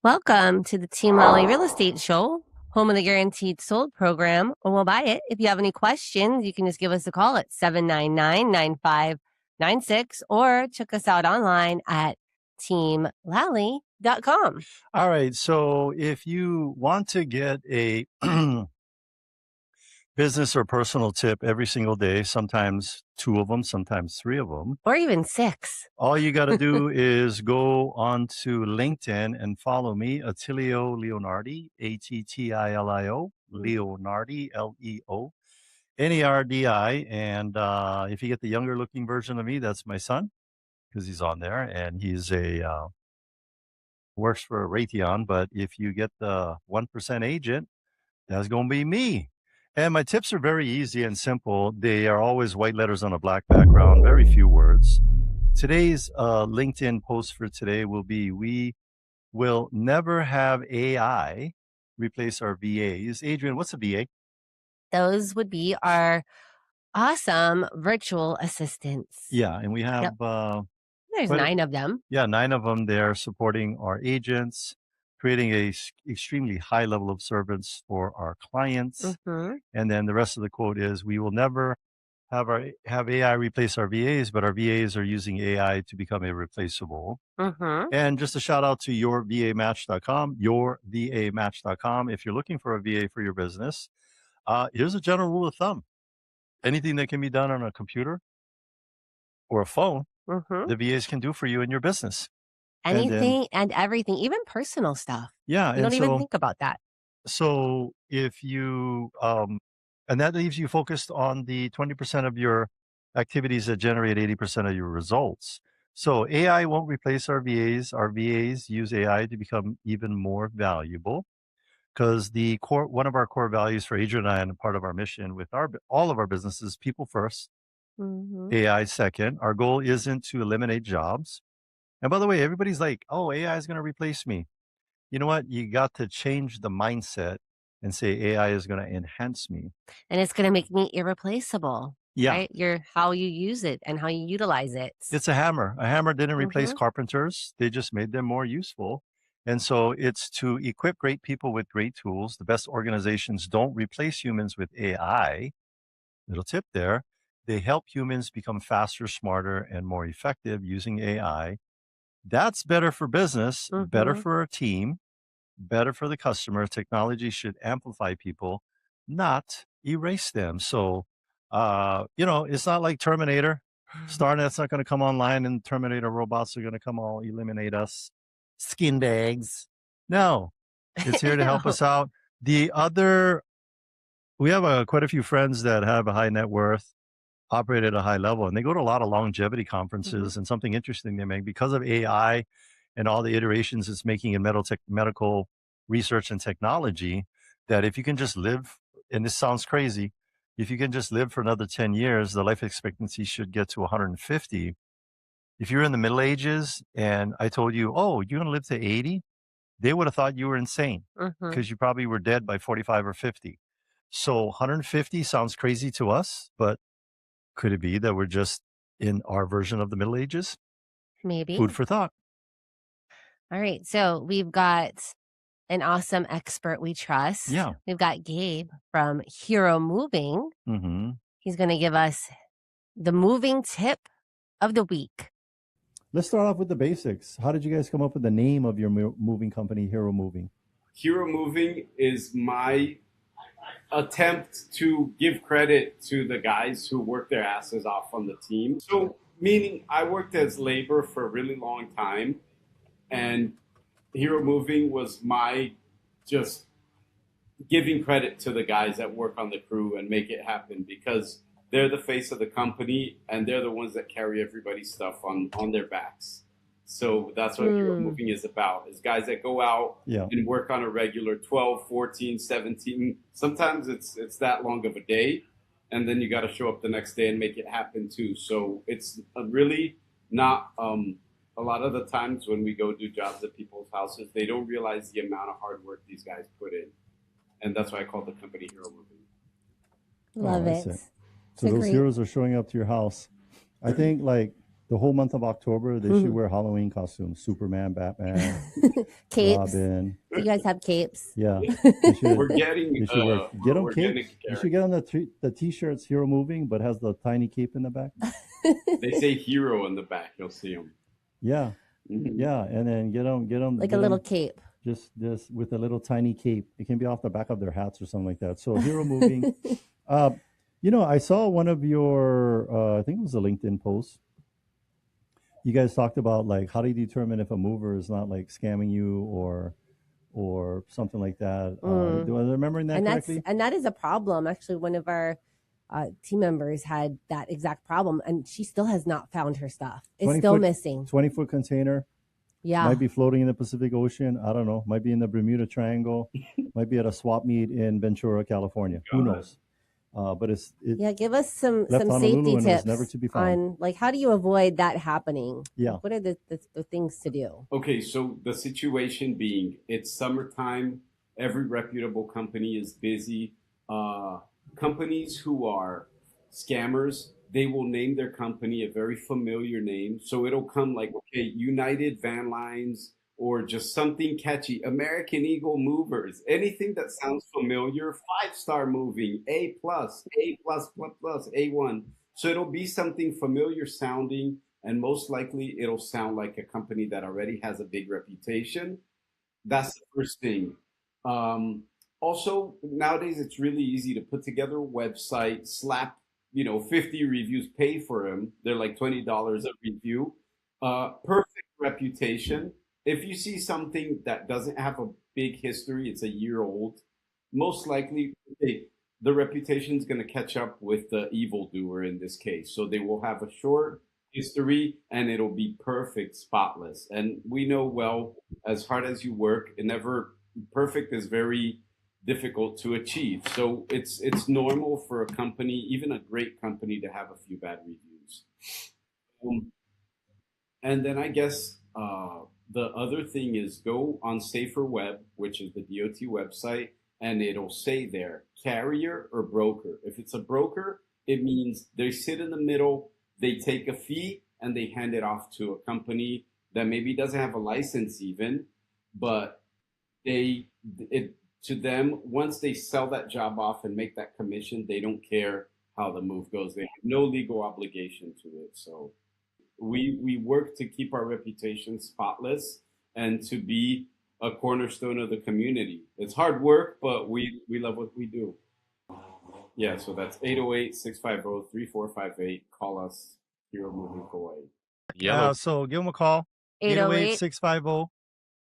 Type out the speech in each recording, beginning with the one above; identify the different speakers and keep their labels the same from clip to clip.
Speaker 1: Welcome to the Team Lally Real Estate Show, home of the Guaranteed Sold program, or we'll buy it. If you have any questions, you can just give us a call at 799-9596 or check us out online at teamlally.com.
Speaker 2: All right. So if you want to get a business or personal tip every single day, sometimes 2 of them, sometimes 3 of them,
Speaker 1: or even 6,
Speaker 2: all you got to do is go onto LinkedIn and follow me, Attilio Leonardi, Attilio, Leonardi, Leonerdi. And if you get the younger looking version of me, that's my son, because he's on there, and he's works for Raytheon. But if you get the 1% agent, that's going to be me. And my tips are very easy and simple. They are always white letters on a black background, very few words. Today's LinkedIn post for today will be, we will never have AI replace our VAs. Adrienne, what's a VA?
Speaker 1: Those would be our awesome virtual assistants.
Speaker 2: Yeah, and we have...
Speaker 1: There's 9 of them.
Speaker 2: Yeah, 9 of them. They're supporting our agents, creating a extremely high level of service for our clients. And then the rest of the quote is, we will never have AI replace our VAs, but our VAs are using AI to become irreplaceable. And just a shout out to yourvamatch.com, yourvamatch.com. If you're looking for a VA for your business, here's a general rule of thumb. Anything that can be done on a computer or a phone, the VAs can do for you in your business.
Speaker 1: Anything and everything, even personal stuff.
Speaker 2: Yeah.
Speaker 1: You don't even think about that.
Speaker 2: So if you, and that leaves you focused on the 20% of your activities that generate 80% of your results. So AI won't replace our VAs. Our VAs use AI to become even more valuable, because one of our core values for Adrienne and I, and part of our mission with all of our businesses, people first, AI second. Our goal isn't to eliminate jobs. And by the way, everybody's like, oh, AI is going to replace me. You know what? You got to change the mindset and say AI is going to enhance me.
Speaker 1: And it's going to make me irreplaceable.
Speaker 2: Yeah.
Speaker 1: Right? How you use it and how you utilize it.
Speaker 2: It's a hammer. A hammer didn't replace carpenters. They just made them more useful. And so it's to equip great people with great tools. The best organizations don't replace humans with AI. Little tip there. They help humans become faster, smarter, and more effective using AI. That's better for business, better for a team, better for the customer. Technology should amplify people, not erase them. So, it's not like Terminator. StarNet's not going to come online and Terminator robots are going to come all eliminate us. Skin bags. No, it's here to help us out. We have quite a few friends that have a high net worth, operate at a high level, and they go to a lot of longevity conferences. And something interesting they make, because of AI and all the iterations it's making in medical research and technology, that if you can just live, and this sounds crazy, if you can just live for another 10 years, the life expectancy should get to 150. If you're in the Middle Ages and I told you, oh, you're going to live to 80, they would have thought you were insane, because you probably were dead by 45 or 50. So 150 sounds crazy to us, but could it be that we're just in our version of the Middle Ages?
Speaker 1: Maybe.
Speaker 2: Food for thought.
Speaker 1: All right. So we've got an awesome expert we trust.
Speaker 2: Yeah.
Speaker 1: We've got Gabe from Hero Moving. He's going to give us the moving tip of the week.
Speaker 2: Let's start off with the basics. How did you guys come up with the name of your moving company, Hero Moving?
Speaker 3: Hero Moving is my attempt to give credit to the guys who work their asses off on the team. So, meaning I worked as labor for a really long time, and Hero Moving was my just giving credit to the guys that work on the crew and make it happen, because they're the face of the company and they're the ones that carry everybody's stuff on their backs. So that's what Hero Moving is about, is guys that go out and work on a regular 12, 14, 17. Sometimes it's that long of a day, and then you got to show up the next day and make it happen too. So it's really not a lot of the times when we go do jobs at people's houses, they don't realize the amount of hard work these guys put in. And that's why I call the company Hero Moving.
Speaker 1: Love it.
Speaker 2: So those heroes are showing up to your house. I think, like, the whole month of October, they should wear Halloween costumes. Superman, Batman,
Speaker 1: Capes.
Speaker 2: Robin.
Speaker 1: You guys have capes.
Speaker 2: Yeah.
Speaker 3: We're getting.
Speaker 2: You should get them
Speaker 3: we're
Speaker 2: capes.
Speaker 3: getting
Speaker 2: You should get on the t-shirts Hero Moving, but has the tiny cape in the back.
Speaker 3: They say hero in the back. You'll see them.
Speaker 2: Yeah. Yeah. And then get them.
Speaker 1: Like a little cape.
Speaker 2: Just with a little tiny cape. It can be off the back of their hats or something like that. So Hero Moving. I saw one of your, I think it was a LinkedIn post. You guys talked about like how do you determine if a mover is not like scamming you or something like that. Do I remember that correctly?
Speaker 1: And that is a problem. Actually, one of our team members had that exact problem, and she still has not found her stuff. It's still missing.
Speaker 2: 20-foot container.
Speaker 1: Yeah.
Speaker 2: Might be floating in the Pacific Ocean. I don't know. Might be in the Bermuda Triangle. Might be at a swap meet in Ventura, California. Who knows? But it's
Speaker 1: give us some safety tips
Speaker 2: never to be found.
Speaker 1: on like how do you avoid that happening?
Speaker 2: Yeah.
Speaker 1: Like, what are the things to do?
Speaker 3: Okay, so the situation being it's summertime, every reputable company is busy. Companies who are scammers, they will name their company a very familiar name. So it'll come like, okay, United Van Lines, or just something catchy, American Eagle Movers, anything that sounds familiar, 5-star moving, A+, A+++, So it'll be something familiar sounding, and most likely it'll sound like a company that already has a big reputation. That's the first thing. Also, nowadays it's really easy to put together a website, slap 50 reviews, pay for them. They're like $20 a review. Perfect reputation. If you see something that doesn't have a big history, it's a year old, most likely the reputation is going to catch up with the evildoer in this case. So they will have a short history and it'll be perfect, spotless. And we know, well, as hard as you work, perfect is very difficult to achieve. So it's normal for a company, even a great company, to have a few bad reviews. And then I guess the other thing is go on Safer Web, which is the DOT website, and it'll say there, carrier or broker. If it's a broker, it means they sit in the middle, they take a fee, and they hand it off to a company that maybe doesn't have a license even, but to them, once they sell that job off and make that commission, they don't care how the move goes. They have no legal obligation to it. So we work to keep our reputation spotless and to be a cornerstone of the community. It's hard work, but we love what we do. Yeah, so that's 808-650-3458. Call us, Hero Moving Hawaii.
Speaker 2: Yeah, so give them a call. 808-650.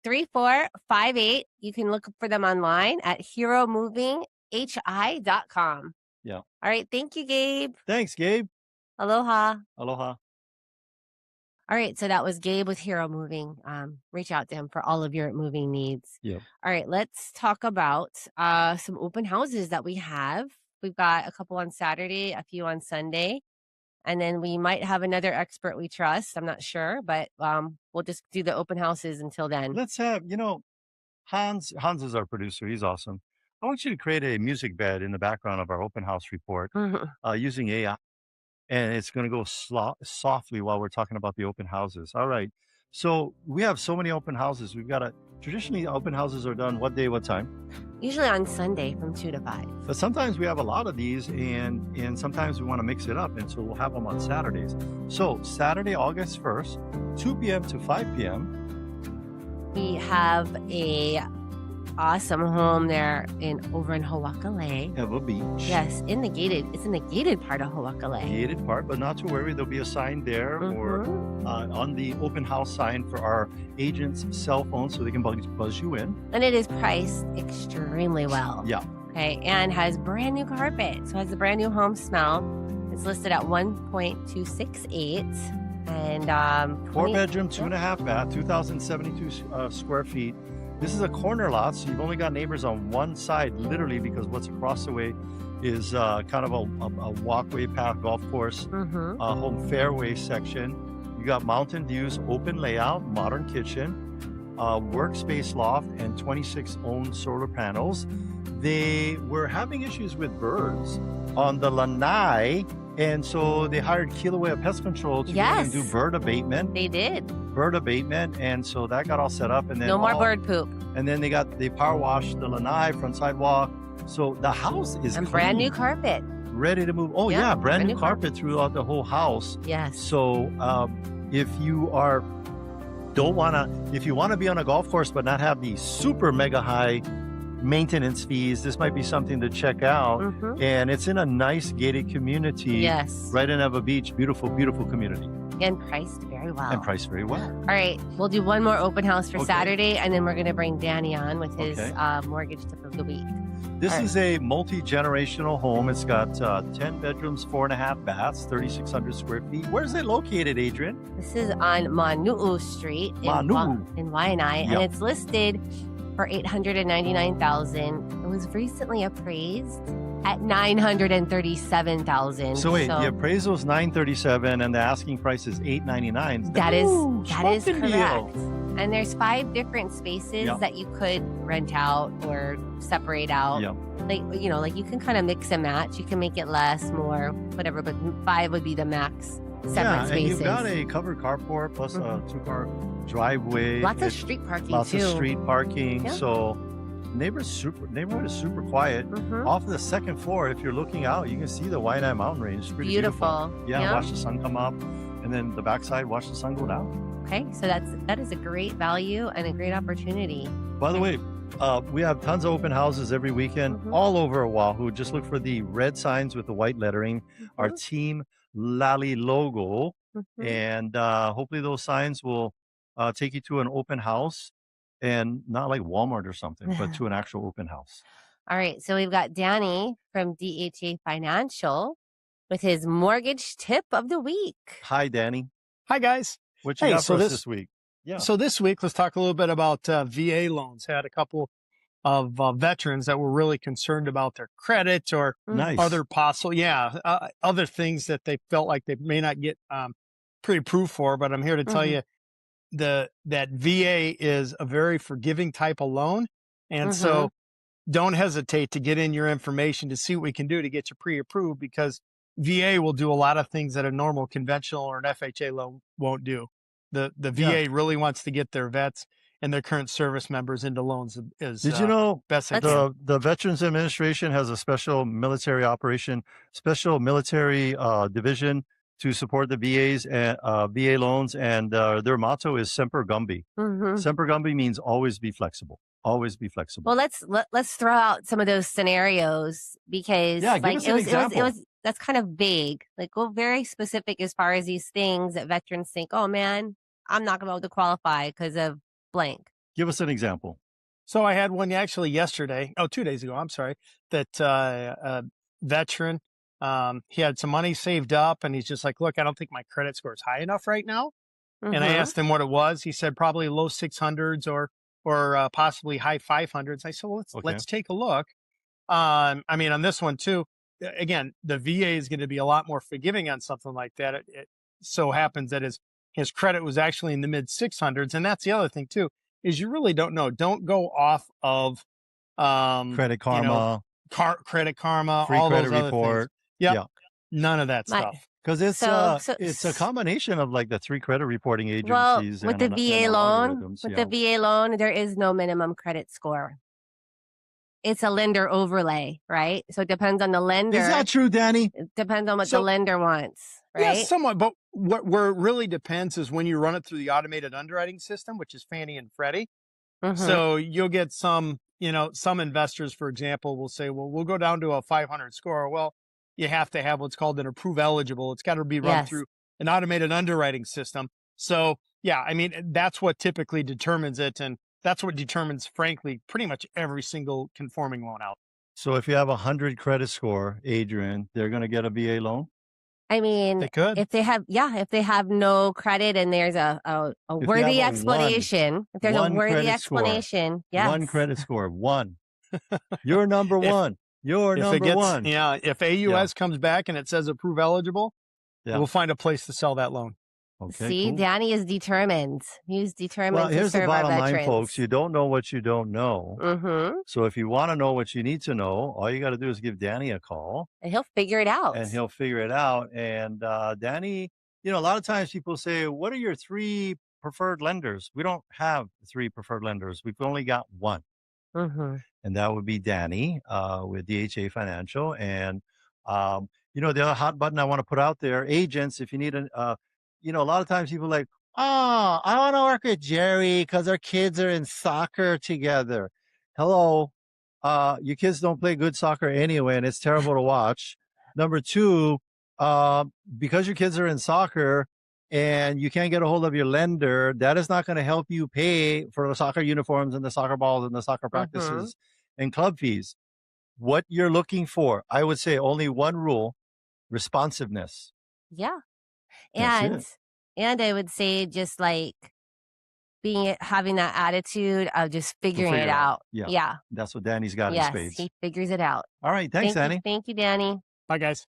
Speaker 1: 3458. You can look for them online at heromovinghi.com.
Speaker 2: Yeah.
Speaker 1: All right. Thank you, Gabe.
Speaker 2: Thanks, Gabe.
Speaker 1: Aloha.
Speaker 2: Aloha.
Speaker 1: All right. So that was Gabe with Hero Moving. Reach out to him for all of your moving needs.
Speaker 2: Yeah.
Speaker 1: All right. Let's talk about some open houses that we have. We've got a couple on Saturday, a few on Sunday. And then we might have another expert we trust. I'm not sure, but we'll just do the open houses until then.
Speaker 2: Let's have, Hans is our producer. He's awesome. I want you to create a music bed in the background of our open house report using AI. And it's going to go softly while we're talking about the open houses. All right. So we have so many open houses. Traditionally, open houses are done what day, what time?
Speaker 1: Usually on Sunday from 2 to 5.
Speaker 2: But sometimes we have a lot of these and sometimes we want to mix it up. And so we'll have them on Saturdays. So Saturday, August 1st, 2 p.m. to 5 p.m.
Speaker 1: We have a awesome home there over in Hawakale.
Speaker 2: Have a beach.
Speaker 1: Yes, it's in the gated part of Hawakale.
Speaker 2: Gated part, but not to worry. There'll be a sign there or on the open house sign for our agents' cell phone so they can buzz you in.
Speaker 1: And it is priced extremely well.
Speaker 2: Yeah.
Speaker 1: Okay, and has brand new carpet. So it has a brand new home smell. It's listed at 1.268 and
Speaker 2: 4-bedroom, 2.5 bath, 2,072 square feet. This is a corner lot, so you've only got neighbors on one side, literally, because what's across the way is kind of a walkway path, golf course, home fairway section. You got mountain views, open layout, modern kitchen, workspace loft, and 26 owned solar panels. They were having issues with birds on the lanai. And so they hired Kilauea Pest Control to go in and do bird abatement.
Speaker 1: They did.
Speaker 2: Bird abatement. And so that got all set up. And then
Speaker 1: no more bird poop.
Speaker 2: And then they power washed the lanai, front sidewalk. So the house is clean,
Speaker 1: brand new carpet.
Speaker 2: Ready to move. Oh, yeah, brand new carpet throughout the whole house.
Speaker 1: Yes.
Speaker 2: So if you want to be on a golf course but not have the super mega high maintenance fees, this might be something to check out. And it's in a nice gated community.
Speaker 1: Yes.
Speaker 2: Right in Eva Beach. Beautiful, beautiful community.
Speaker 1: And priced very well.
Speaker 2: All
Speaker 1: right. We'll do one more open house for Saturday, and then we're going to bring Danny on with his mortgage tip of the week.
Speaker 2: This is a multi-generational home. It's got 10 bedrooms, 4.5 baths, 3,600 square feet. Where is it located, Adrienne?
Speaker 1: This is on Manu'u Street in Waianae, and it's listed for $899,000. It was recently appraised at $937,000.
Speaker 2: So wait, the appraisal is $937,000 and the asking price is $899,000.
Speaker 1: That is correct. And there's 5 different spaces that you could rent out or separate out. Like you can kind of mix and match. You can make it less, more, whatever, but 5 would be the max. Separate spaces.
Speaker 2: And you've got a covered carport plus a 2-car driveway.
Speaker 1: Lots of street parking
Speaker 2: Lots of street parking.
Speaker 1: Yeah.
Speaker 2: So neighborhood is super quiet. Off the second floor, if you're looking out, you can see the Waianae mountain range. It's pretty beautiful. Yeah, watch the sun come up, and then the backside, watch the sun go down.
Speaker 1: Okay, so that is a great value and a great opportunity.
Speaker 2: By the way, we have tons of open houses every weekend all over Oahu. Just look for the red signs with the white lettering, our Team Lally logo, and hopefully those signs will take you to an open house, and not like Walmart or something, but to an actual open house.
Speaker 1: All right, so we've got Danny from DHA Financial with his mortgage tip of the week.
Speaker 2: Hi, Danny.
Speaker 4: Hi, guys.
Speaker 2: What you got for us this week?
Speaker 4: Yeah. So this week, let's talk a little bit about VA loans. Had a couple of veterans that were really concerned about their credit or other possible, other things that they felt like they may not get pre-approved for. But I'm here to tell you that VA is a very forgiving type of loan. And so don't hesitate to get in your information to see what we can do to get you pre-approved, because VA will do a lot of things that a normal conventional or an FHA loan won't do. The VA really wants to get their vets and their current service members into loans. Did
Speaker 2: you know
Speaker 4: best
Speaker 2: the Veterans Administration has a special military division to support the VAs and VA loans, and their motto is Semper Gumby. Semper Gumby means always be flexible. Always be flexible.
Speaker 1: Well, let's throw out some of those scenarios, because that's kind of vague. Like, go very specific as far as these things that veterans think, oh man, I'm not going to be able to qualify because of blank.
Speaker 2: Give us an example.
Speaker 4: So I had one actually yesterday, 2 days ago, I'm sorry, that a veteran, he had some money saved up, and he's just like, look, I don't think my credit score is high enough right now. And I asked him what it was. He said probably low 600s or possibly high 500s. I said, well, let's take a look. I mean, on this one too, again, the VA is going to be a lot more forgiving on something like that. It so happens that his credit was actually in the mid 600s. And that's the other thing too, is you really don't know. Don't go off of
Speaker 2: Credit Karma,
Speaker 4: Credit Karma,
Speaker 2: free
Speaker 4: all
Speaker 2: credit
Speaker 4: those
Speaker 2: report.
Speaker 4: Yeah. None of that stuff.
Speaker 2: Because it's a combination of like the 3 credit reporting agencies.
Speaker 1: Well, with the VA loan, there is no minimum credit score. It's a lender overlay, right? So it depends on the lender.
Speaker 2: Is that true, Danny?
Speaker 1: It depends on what the lender wants, right?
Speaker 4: Yeah, somewhat. But where it really depends is when you run it through the automated underwriting system, which is Fannie and Freddie. So you'll get some investors, for example, will say, well, we'll go down to a 500 score. Well, you have to have what's called an approve eligible. It's got to be run through an automated underwriting system. So, yeah, I mean, that's what typically determines it. And that's what determines, frankly, pretty much every single conforming loan out.
Speaker 2: So if you have 100 credit score, Adrienne, they're going to get a VA loan?
Speaker 1: I mean,
Speaker 4: they could.
Speaker 1: If they have no credit and there's a worthy explanation, if there's a worthy explanation, yes.
Speaker 2: One credit score, one. You're number one. You're number one.
Speaker 4: Yeah, if AUS comes back and it says approve eligible, we'll find a place to sell that loan.
Speaker 2: Okay,
Speaker 1: See,
Speaker 2: cool.
Speaker 1: Danny is determined. He's determined
Speaker 2: Well,
Speaker 1: to
Speaker 2: here's the
Speaker 1: serve our
Speaker 2: bottom line,
Speaker 1: veterans.
Speaker 2: folks. You don't know what you don't know.
Speaker 1: Mm-hmm.
Speaker 2: So if you want to know what you need to know, all you got to do is give Danny a call.
Speaker 1: And he'll figure it out.
Speaker 2: And Danny, a lot of times people say, what are your 3 preferred lenders? We don't have 3 preferred lenders. We've only got 1.
Speaker 1: Mm-hmm.
Speaker 2: And that would be Danny with DHA Financial. And, the other hot button I want to put out there, agents, if you need a lot of times people are like, oh, I want to work with Jerry because our kids are in soccer together. Hello. Your kids don't play good soccer anyway, and it's terrible to watch. Number 2, because your kids are in soccer and you can't get a hold of your lender, that is not going to help you pay for the soccer uniforms and the soccer balls and the soccer practices and club fees. What you're looking for, I would say only one rule: responsiveness.
Speaker 1: Yeah.
Speaker 2: That's
Speaker 1: And I would say just like having that attitude of just figuring it out. Yeah.
Speaker 2: That's what Danny's got in spades.
Speaker 1: He figures it out.
Speaker 2: All right. Thanks, Danny.
Speaker 1: Thank you, Danny.
Speaker 4: Bye, guys.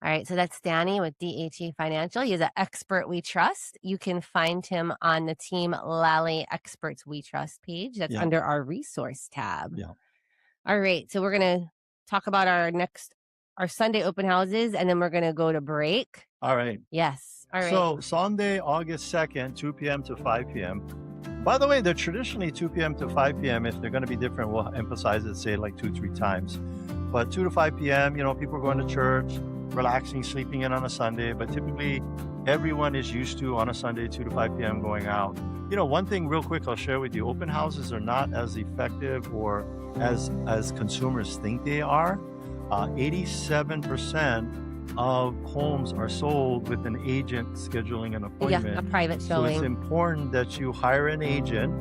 Speaker 1: All right. So that's Danny with DHA Financial. He is an expert we trust. You can find him on the Team Lally Experts We Trust page. That's under our resource tab.
Speaker 2: Yeah.
Speaker 1: All right. So we're going to talk about our Sunday open houses, and then we're going to go to break.
Speaker 2: All right.
Speaker 1: Yes. All right.
Speaker 2: So Sunday, August 2nd, 2 p.m. to 5 p.m. By the way, they're traditionally 2 p.m. to 5 p.m. If they're going to be different, we'll emphasize it, say like 2-3 times. But 2 to 5 p.m., people are going to church, relaxing, sleeping in on a Sunday. But typically, everyone is used to on a Sunday, 2 to 5 p.m. going out. One thing real quick I'll share with you, open houses are not as effective or as consumers think they are. 87% of homes are sold with an agent scheduling an appointment.
Speaker 1: Yeah, a private showing.
Speaker 2: So it's important that you hire an agent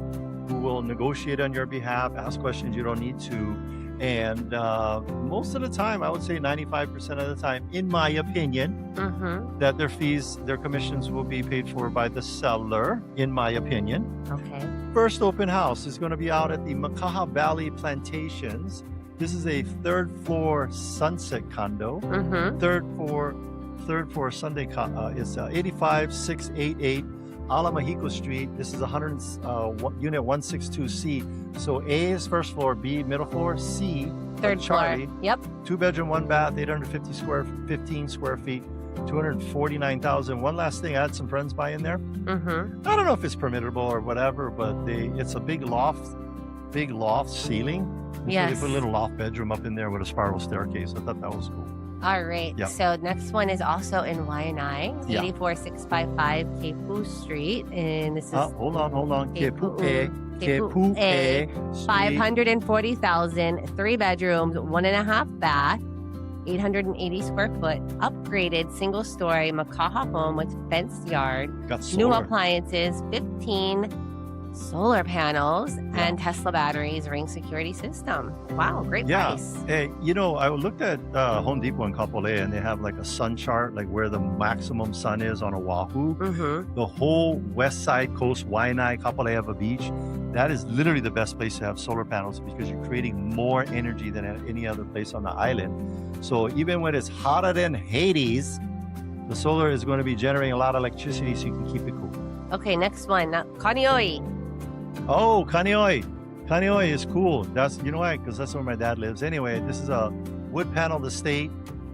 Speaker 2: who will negotiate on your behalf, ask questions you don't need to. And most of the time, I would say 95% of the time, in my opinion, that their commissions will be paid for by the seller, in my opinion.
Speaker 1: Okay.
Speaker 2: First open house is going to be out at the Makaha Valley Plantations. This is a 3rd floor sunset condo. Third floor Sunday is 85688 Alamahiko Street. This is unit 162C. So A is first floor, B middle floor, C
Speaker 1: third
Speaker 2: Charlie.
Speaker 1: Floor. Yep.
Speaker 2: 2 bedroom, 1 bath, 15 square feet, 249,000. One last thing, I had some friends buy in there. I don't know if it's permittable or whatever, but it's a big loft ceiling.
Speaker 1: Yes.
Speaker 2: So they put a little loft bedroom up in there with a spiral staircase. I thought that was cool.
Speaker 1: All right.
Speaker 2: Yeah.
Speaker 1: So next one is also in Waianae, 84655 Kepu Street. And this is...
Speaker 2: hold on. Kepu'e
Speaker 1: 540,000, 3 bedrooms, 1.5 bath, 880 square foot, upgraded single story Makaha home with fenced yard, new appliances, 15 solar panels, and Tesla batteries, ring security system. Wow, great price.
Speaker 2: Hey, I looked at Home Depot in Kapolei, and they have like a sun chart, like where the maximum sun is on Oahu. The whole west side coast, Waianae, Kapolei Beach, that is literally the best place to have solar panels because you're creating more energy than at any other place on the island. So even when it's hotter than Hades, the solar is going to be generating a lot of electricity so you can keep it cool.
Speaker 1: Okay, next one, Kaneohe.
Speaker 2: Oh, Kaneohe. Kaneohe is cool. That's, why? Because that's where my dad lives. Anyway, this is a wood paneled estate.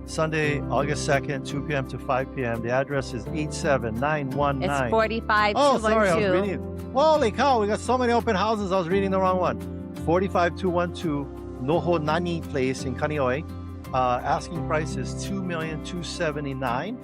Speaker 2: Sunday, August 2nd, 2 p.m. to 5 p.m. The address is 87919.
Speaker 1: It's 45212.
Speaker 2: Oh, sorry, I was reading. Holy cow, we got so many open houses. I was reading the wrong one. 45212 Noho Nani Place in Kaneohe. Asking price is $2,279,000.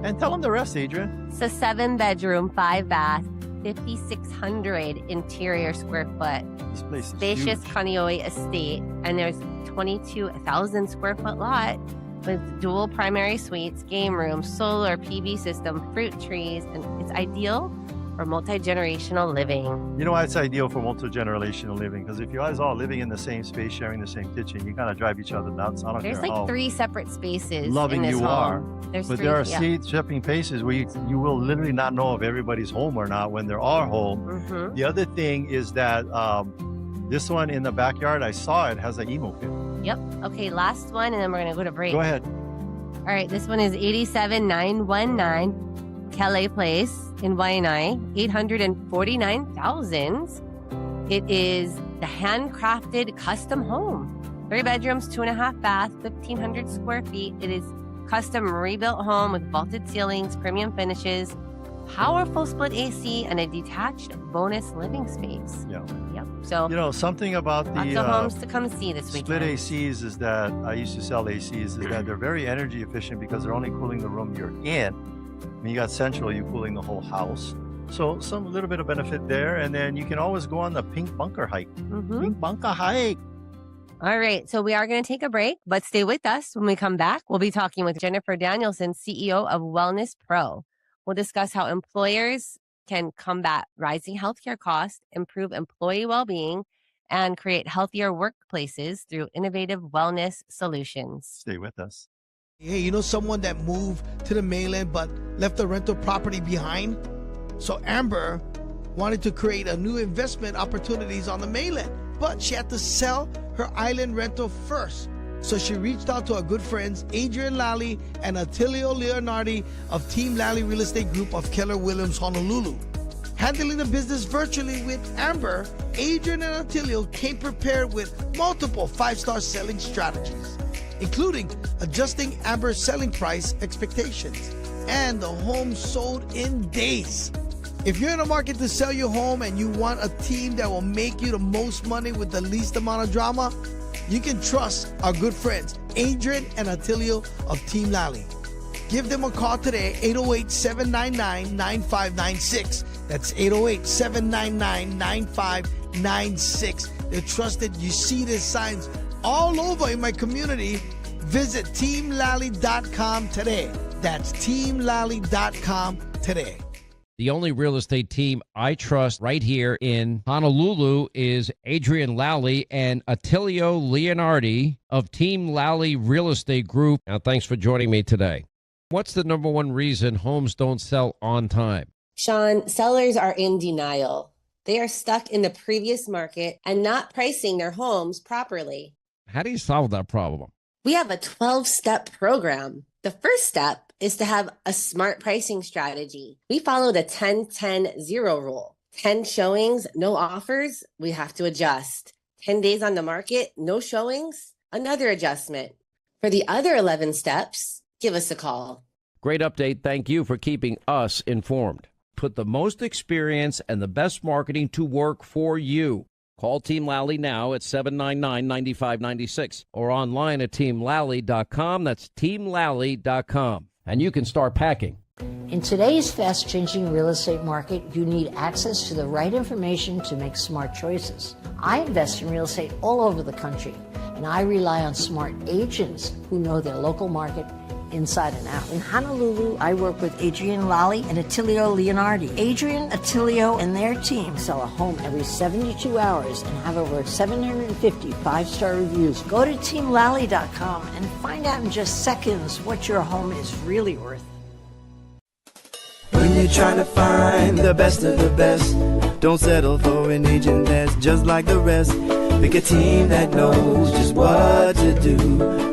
Speaker 2: And tell them the rest, Adrienne.
Speaker 1: It's a 7 bedroom, 5 bath, 5,600 interior square foot.
Speaker 2: This place is
Speaker 1: spacious
Speaker 2: huge.
Speaker 1: Kaneohe estate, and there's 22,000 square foot lot with dual primary suites, game room, solar PV system, fruit trees, and it's ideal for multi-generational living. You
Speaker 2: know why it's ideal for multi-generational living? Because if you guys all living in the same space, sharing the same kitchen, you kind of drive each other nuts. I don't
Speaker 1: There's
Speaker 2: care
Speaker 1: like
Speaker 2: how
Speaker 1: 3 separate spaces.
Speaker 2: loving
Speaker 1: in this
Speaker 2: you
Speaker 1: home.
Speaker 2: are.
Speaker 1: There's
Speaker 2: but
Speaker 1: 3,
Speaker 2: there are separate places where you will literally not know if everybody's home or not when they're all home. The other thing is that this one in the backyard, I saw it has an emo pit.
Speaker 1: Yep. Okay, last one, and then we're going to go to break.
Speaker 2: Go ahead.
Speaker 1: All right, this one is 87919 Kelly Place in Waianae, $849,000. It is the handcrafted custom home. 3 bedrooms, 2.5 baths, 1,500 square feet. It is custom rebuilt home with vaulted ceilings, premium finishes, powerful split AC, and a detached bonus living space.
Speaker 2: Yeah.
Speaker 1: Yep. So
Speaker 2: something about the
Speaker 1: lots of homes to come see this weekend.
Speaker 2: Split ACs is that I used to sell ACs is that they're very energy efficient because they're only cooling the room you're in. When you got central, you're cooling the whole house. So some little bit of benefit there, and then you can always go on the pink bunker hike. Pink bunker hike.
Speaker 1: All right, so we are going to take a break, but stay with us. When we come back, we'll be talking with Jennifer Danielson, CEO of Wellness Pro. We'll discuss how employers can combat rising healthcare costs, improve employee well-being, and create healthier workplaces through innovative wellness solutions.
Speaker 2: Stay with us.
Speaker 5: Hey, you know someone that moved to the mainland but left the rental property behind? So Amber wanted to create a new investment opportunities on the mainland, but she had to sell her island rental first. So she reached out to our good friends Adrienne, Lally, and Attilio Leonardi of Team Lally Real Estate Group of Keller Williams, Honolulu. Handling the business virtually with Amber, Adrienne and Attilio came prepared with multiple 5-star selling strategies, including adjusting Amber's selling price expectations, and the home sold in days. If you're in the market to sell your home and you want a team that will make you the most money with the least amount of drama, you can trust our good friends, Adrienne and Attilio of Team Lally. Give them a call today, 808-799-9596. That's 808-799-9596. They're trusted. You see their signs all over in my community. Visit teamlally.com today. That's teamlally.com today.
Speaker 6: The only real estate team I trust right here in Honolulu is Adrienne Lally and Attilio Leonardi of Team Lally Real Estate Group. Now, thanks for joining me today. What's the number one reason homes don't sell on time?
Speaker 1: Sean, sellers are in denial. They are stuck in the previous market and not pricing their homes properly.
Speaker 6: How do you solve that problem?
Speaker 1: We have a 12-step program. The first step is to have a smart pricing strategy. We follow the 10-10-0 rule. 10 showings, no offers, we have to adjust. 10 days on the market, no showings, another adjustment. For the other 11 steps, give us a call.
Speaker 6: Great update. Thank you for keeping us informed. Put the most experience and the best marketing to work for you. Call Team Lally now at 799-9596 or online at teamlally.com. That's teamlally.com. And you can start packing.
Speaker 7: In today's fast-changing real estate market, you need access to the right information to make smart choices. I invest in real estate all over the country, and I rely on smart agents who know their local market inside and out. In Honolulu, I work with Adrienne Lally and Attilio Leonardi. Adrienne, Attilio, and their team sell a home every 72 hours and have over 750 5-star reviews. Go to teamlally.com and find out in just seconds what your home is really worth.
Speaker 8: When you're trying to find the best of the best, don't settle for an agent that's just like the rest. Pick a team that knows just what to do.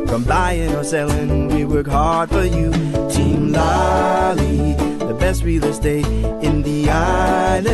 Speaker 8: From buying or selling, we work hard for you. Team Lally, the best real estate in the islands.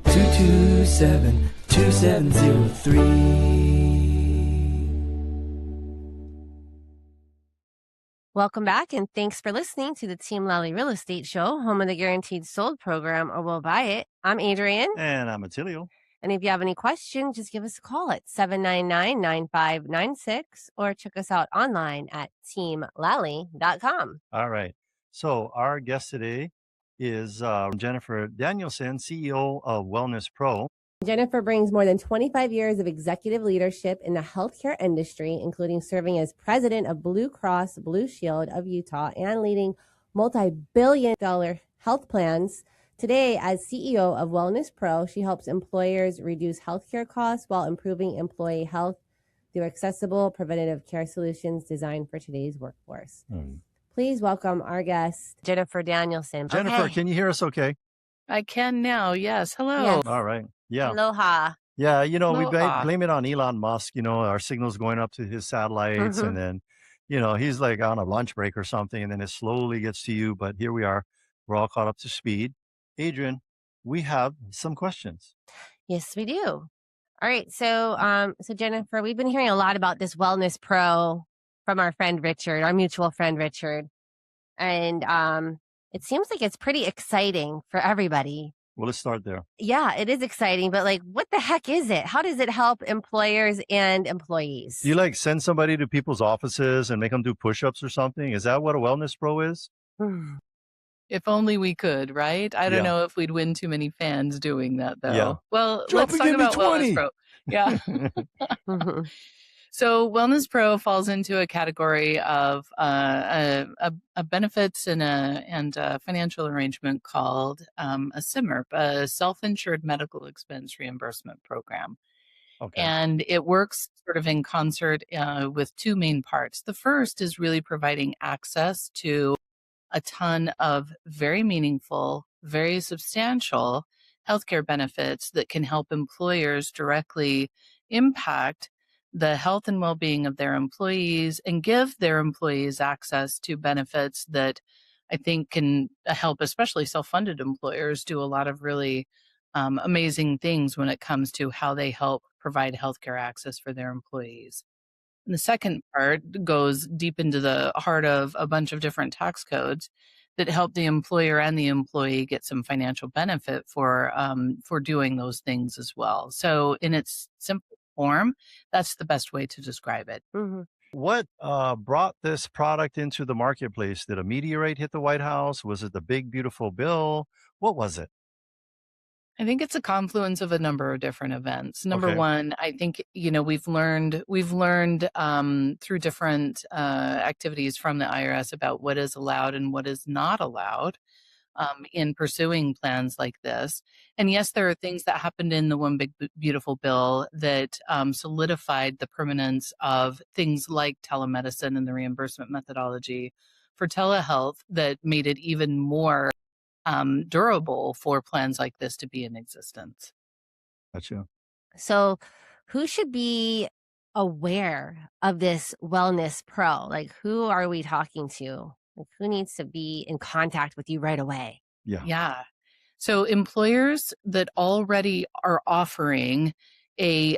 Speaker 8: 227-2703.
Speaker 1: Welcome back, and thanks for listening to the Team Lally Real Estate Show, home of the Guaranteed Sold program, or we'll buy it. I'm Adrienne.
Speaker 2: And I'm Attilio.
Speaker 1: And if you have any questions, just give us a call at 799-9596 or check us out online at teamlally.com.
Speaker 2: All right. So our guest today is Jennifer Danielson, CEO of Wellness Pro.
Speaker 1: Jennifer brings more than 25 years of executive leadership in the healthcare industry, including serving as president of Blue Cross Blue Shield of Utah and leading multi-billion-dollar health plans. Today, as CEO of Wellness Pro, she helps employers reduce healthcare costs while improving employee health through accessible preventative care solutions designed for today's workforce. Please welcome our guest, Jennifer Danielson.
Speaker 2: Jennifer, Can you hear us okay?
Speaker 9: I can now, yes. Hello.
Speaker 1: Yes.
Speaker 2: All right. Yeah.
Speaker 1: Aloha.
Speaker 2: Yeah, we
Speaker 9: Aloha.
Speaker 2: blame it on Elon Musk, our signals going up to his satellites, and then, he's like on a lunch break or something, and then it slowly gets to you. But here we are. We're all caught up to speed. Adrienne, we have some questions.
Speaker 1: Yes, we do. All right. So Jennifer, we've been hearing a lot about this Wellness Pro from our friend Richard, our mutual friend Richard. And it seems like it's pretty exciting for everybody.
Speaker 2: Well, let's start there.
Speaker 1: Yeah, it is exciting, but like, what the heck is it? How does it help employers and employees?
Speaker 2: Do you like send somebody to people's offices and make them do push-ups or something? Is that what a Wellness Pro is?
Speaker 9: If only we could, right? I don't know if we'd win too many fans doing that, though.
Speaker 2: Yeah.
Speaker 9: Well, let's talk about Wellness Pro. Yeah. So Wellness Pro falls into a category of a benefits and a financial arrangement called a SIMRP, a Self-Insured Medical Expense Reimbursement Program.
Speaker 2: Okay.
Speaker 9: And it works sort of in concert with two main parts. The first is really providing access to a ton of very meaningful, very substantial healthcare benefits that can help employers directly impact the health and well-being of their employees and give their employees access to benefits that I think can help, especially self-funded employers, do a lot of really amazing things when it comes to how they help provide healthcare access for their employees. And the second part goes deep into the heart of a bunch of different tax codes that help the employer and the employee get some financial benefit for doing those things as well. So in its simple form, that's the best way to describe it.
Speaker 1: Mm-hmm.
Speaker 2: What brought this product into the marketplace? Did a meteorite hit the White House? Was it the big, beautiful bill? What was it?
Speaker 9: I think it's a confluence of a number of different events. Number one, I think, we've learned through different activities from the IRS about what is allowed and what is not allowed in pursuing plans like this. And yes, there are things that happened in the One Big Beautiful Bill that solidified the permanence of things like telemedicine and the reimbursement methodology for telehealth that made it even more durable for plans like this to be in existence.
Speaker 2: Gotcha.
Speaker 1: So who should be aware of this Wellness Pro? Like, who are we talking to? Like, who needs to be in contact with you right away?
Speaker 9: Yeah. So employers that already are offering a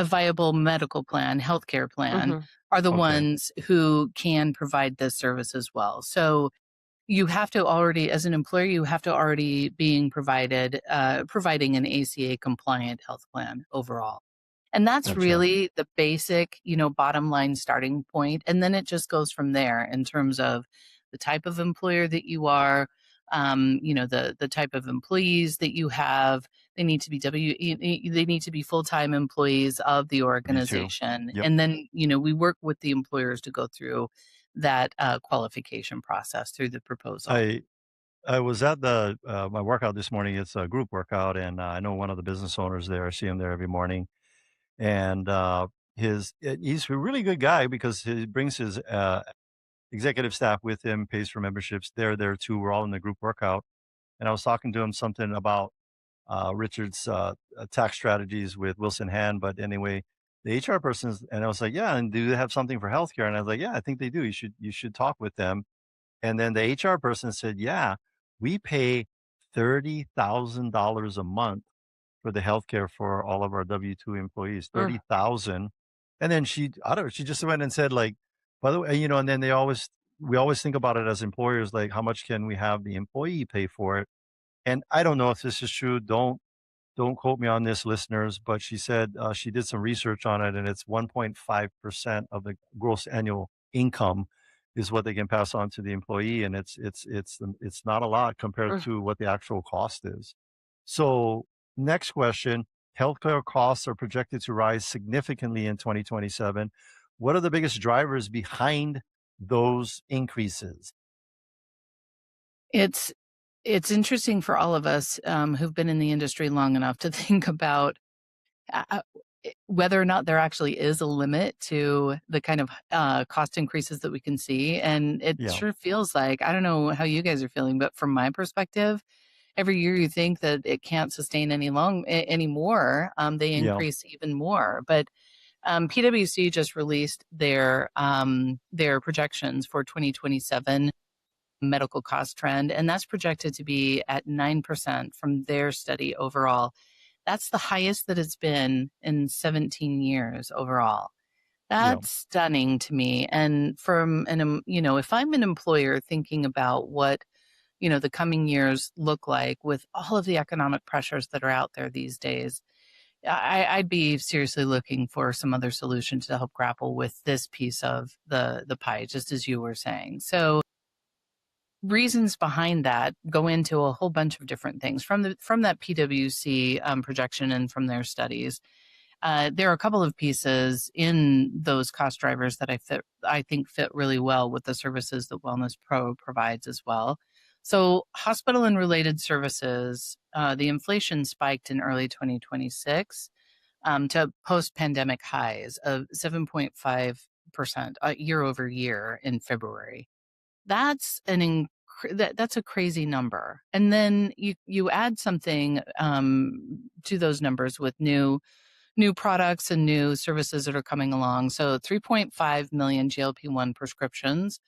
Speaker 9: viable medical plan, healthcare plan, are the ones who can provide this service as well. So you have to already, as an employer, you have to already being providing an ACA compliant health plan overall. And that's really the basic, bottom line starting point. And then it just goes from there in terms of the type of employer that you are, the type of employees that you have. They need to be full-time employees of the organization.
Speaker 2: Yep.
Speaker 9: And then, we work with the employers to go through that qualification process through the proposal.
Speaker 2: I was at my workout this morning. It's a group workout, and I know one of the business owners there. I see him there every morning. And he's a really good guy because he brings his executive staff with him, pays for memberships. They're there too. We're all in the group workout. And I was talking to him something about Richard's tax strategies with Wilson Hand. But anyway, the HR person, and I was like, yeah, and do they have something for healthcare? And I was like, yeah, I think they do. You should talk with them. And then the HR person said, yeah, we pay $30,000 a month for the healthcare for all of our W-2 employees, 30,000. And then she just went and said, like, by the way, and then we always think about it as employers, like, how much can we have the employee pay for it? And I don't know if this is true. Don't quote me on this, listeners, but she said she did some research on it, and it's 1.5% of the gross annual income is what they can pass on to the employee. And it's not a lot compared to what the actual cost is. So next question, healthcare costs are projected to rise significantly in 2027. What are the biggest drivers behind those increases?
Speaker 9: It's interesting for all of us who've been in the industry long enough to think about whether or not there actually is a limit to the kind of cost increases that we can see. And it sure feels like, I don't know how you guys are feeling, but from my perspective, every year you think that it can't sustain anymore. They increase even more. But PwC just released their projections for 2027 medical cost trend, and that's projected to be at 9% from their study overall. That's the highest that it's been in 17 years overall. That's stunning to me. And if I'm an employer thinking about what, the coming years look like with all of the economic pressures that are out there these days, I'd be seriously looking for some other solution to help grapple with this piece of the pie, just as you were saying. So reasons behind that go into a whole bunch of different things from that PwC projection and from their studies. There are a couple of pieces in those cost drivers that I think fit really well with the services that Wellness Pro provides as well. So hospital and related services, the inflation spiked in early 2026 to post-pandemic highs of 7.5% year over year in February. That's that's a crazy number. And then you add something to those numbers with new products and new services that are coming along. So 3.5 million GLP-1 prescriptions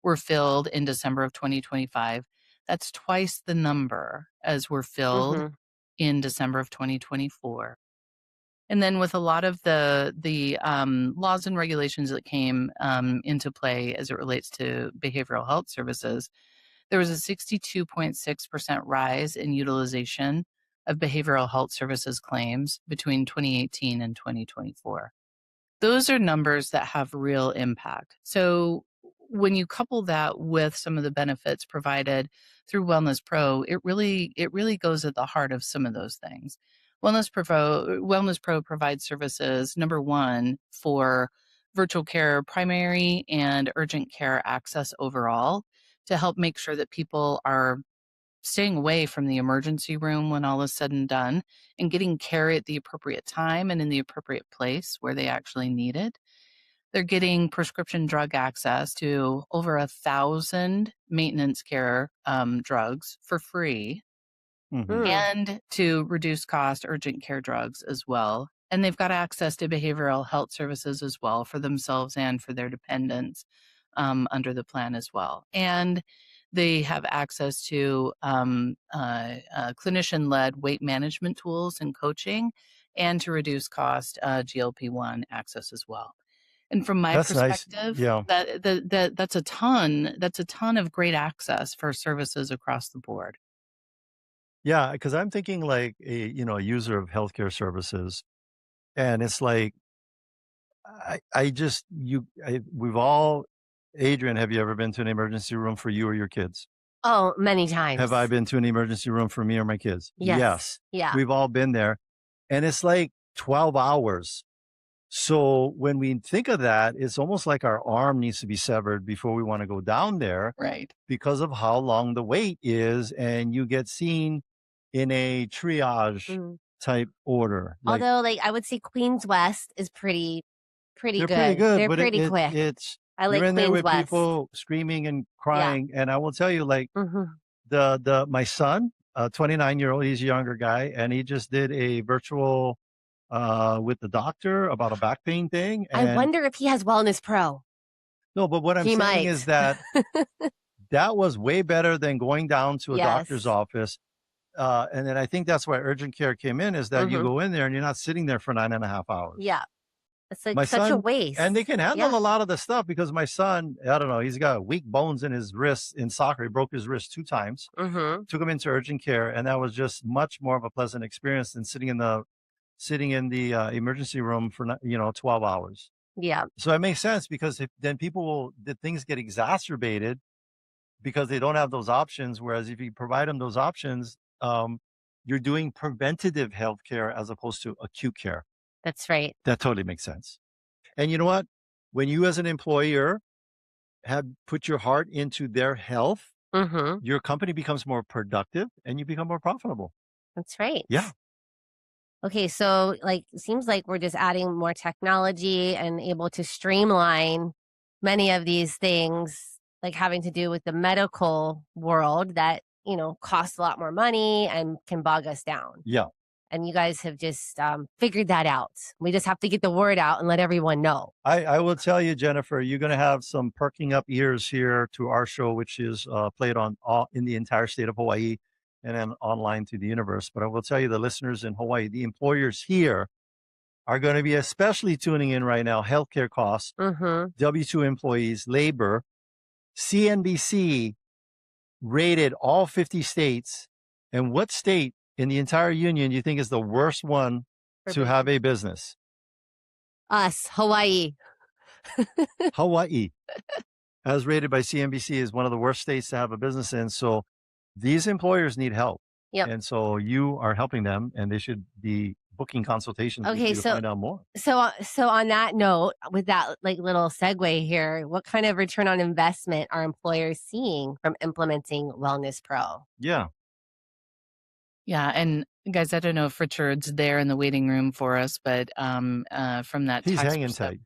Speaker 9: were filled in December of 2025. That's twice the number as were filled in December of 2024. And then with a lot of the laws and regulations that came into play as it relates to behavioral health services, there was a 62.6% rise in utilization of behavioral health services claims between 2018 and 2024. Those are numbers that have real impact. So when you couple that with some of the benefits provided through Wellness Pro, it really goes at the heart of some of those things. Wellness Pro provides services, number one, for virtual care, primary and urgent care access overall, to help make sure that people are staying away from the emergency room when all is said and done and getting care at the appropriate time and in the appropriate place where they actually need it. They're getting prescription drug access to over 1,000 maintenance care drugs for free. And to reduce cost, urgent care drugs as well. And they've got access to behavioral health services as well for themselves and for their dependents under the plan as well. And they have access to clinician-led weight management tools and coaching, and to reduce cost, GLP-1 access as well. And from my perspective,
Speaker 2: nice.
Speaker 9: That's a ton of great access for services across the board.
Speaker 2: Yeah, because I'm thinking like a user of healthcare services, and it's like we've all. Adrienne, have you ever been to an emergency room for you or your kids?
Speaker 1: Oh, many times.
Speaker 2: Have I been to an emergency room for me or my kids?
Speaker 1: Yes. Yeah.
Speaker 2: We've all been there, and it's like 12 hours. So when we think of that, it's almost like our arm needs to be severed before we want to go down there,
Speaker 9: right?
Speaker 2: Because of how long the wait is, and you get seen in a triage type order.
Speaker 1: Although, I would say Queens West is pretty good.
Speaker 2: They're pretty good.
Speaker 1: They're pretty quick. I like
Speaker 2: you're in
Speaker 1: Queens
Speaker 2: there with
Speaker 1: West.
Speaker 2: people screaming and crying, and I will tell you, my son, 29-year-old, he's a younger guy, and he just did a virtual with the doctor about a back pain thing. And
Speaker 1: I wonder if he has Wellness Pro.
Speaker 2: No, but what I'm saying is that that was way better than going down to a doctor's office. And then I think that's why urgent care came in, is that you go in there and you're not sitting there for 9.5 hours.
Speaker 1: Yeah. It's like such a waste.
Speaker 2: And they can handle a lot of the stuff, because my son, I don't know, he's got weak bones in his wrists in soccer. He broke his wrist 2 times, took him into urgent care. And that was just much more of a pleasant experience than sitting in the emergency room for 12 hours.
Speaker 1: Yeah.
Speaker 2: So it makes sense, because then things get exacerbated because they don't have those options. Whereas if you provide them those options, you're doing preventative health care as opposed to acute care.
Speaker 1: That's right.
Speaker 2: That totally makes sense. And you know what? When you as an employer have put your heart into their health, your company becomes more productive and you become more profitable.
Speaker 1: That's right.
Speaker 2: Yeah.
Speaker 1: Okay, so it seems like we're just adding more technology and able to streamline many of these things, like having to do with the medical world that, costs a lot more money and can bog us down.
Speaker 2: Yeah.
Speaker 1: And you guys have just figured that out. We just have to get the word out and let everyone know.
Speaker 2: I will tell you, Jennifer, you're going to have some perking up ears here to our show, which is played on in the entire state of Hawaii and then online to the universe. But I will tell you, the listeners in Hawaii, the employers here are going to be especially tuning in right now. Healthcare costs, W-2 employees, labor. CNBC rated all 50 states. And what state in the entire union do you think is the worst one to have a business?
Speaker 1: Us, Hawaii.
Speaker 2: Hawaii, as rated by CNBC, is one of the worst states to have a business in. So these employers need help.
Speaker 1: Yep.
Speaker 2: And so you are helping them, and they should be booking consultations with you to find out more.
Speaker 1: So on that note, with that like little segue here, what kind of return on investment are employers seeing from implementing Wellness Pro?
Speaker 2: Yeah.
Speaker 9: Yeah, and guys, I don't know if Richard's there in the waiting room for us, but from that
Speaker 2: he's
Speaker 9: tax
Speaker 2: hanging tight.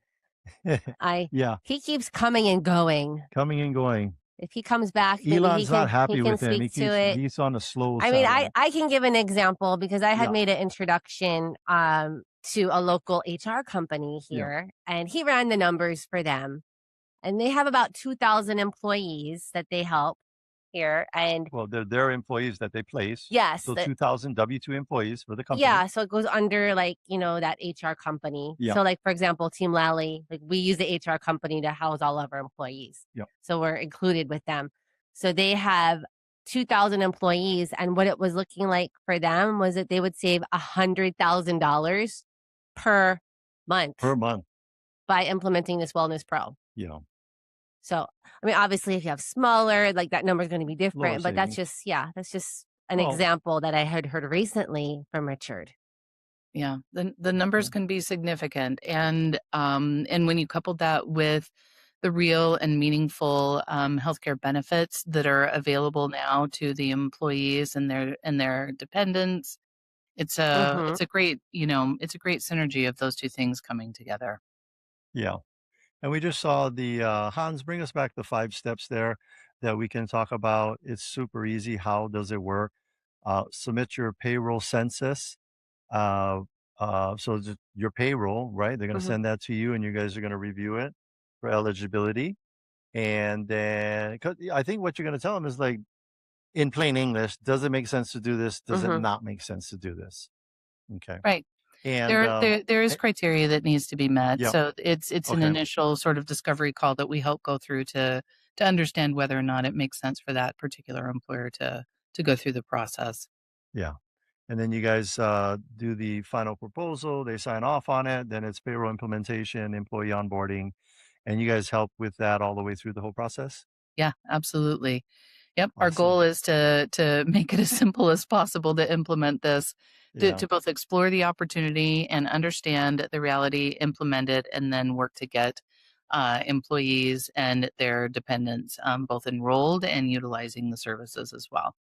Speaker 1: Yeah, he keeps coming and going.
Speaker 2: Coming and going.
Speaker 1: If he comes back,
Speaker 2: Elon's not happy with him.
Speaker 1: He's
Speaker 2: on a slow.
Speaker 1: I mean, I can give an example because I had made an introduction to a local HR company here, and he ran the numbers for them, and they have about 2,000 employees that they help here. And
Speaker 2: well, they're their employees that they place.
Speaker 1: Yes.
Speaker 2: So 2,000 W-2 employees for the company.
Speaker 1: Yeah. So it goes under like, that HR company.
Speaker 2: Yeah.
Speaker 1: So like, for example, Team Lally, like we use the HR company to house all of our employees.
Speaker 2: Yeah.
Speaker 1: So we're included with them. So they have 2,000 employees. And what it was looking like for them was that they would save $100,000 per month.
Speaker 2: Per month.
Speaker 1: By implementing this Wellness Pro.
Speaker 2: Yeah.
Speaker 1: So, I mean, obviously, if you have smaller, like that number is going to be different. But that's just an example that I had heard recently from Richard.
Speaker 9: Yeah, the numbers can be significant, and when you couple that with the real and meaningful healthcare benefits that are available now to the employees and their dependents, it's a great synergy of those two things coming together.
Speaker 2: Yeah. And we just saw the, Hans, bring us back the 5 steps there that we can talk about. It's super easy. How does it work? Submit your payroll census. So just your payroll, right? They're going to send that to you, and you guys are going to review it for eligibility. And then, 'cause I think what you're going to tell them is like, in plain English, does it make sense to do this? Does it not make sense to do this? Okay.
Speaker 9: Right. And there is criteria that needs to be met. Yep. So it's an initial sort of discovery call that we help go through to understand whether or not it makes sense for that particular employer to go through the process.
Speaker 2: Yeah. And then you guys do the final proposal. They sign off on it. Then it's payroll implementation, employee onboarding. And you guys help with that all the way through the whole process?
Speaker 9: Yeah, absolutely. Yep.
Speaker 2: Awesome.
Speaker 9: Our goal is to make it as simple as possible to implement this, to both explore the opportunity and understand the reality, implement it, and then work to get employees and their dependents both enrolled and utilizing the services as well.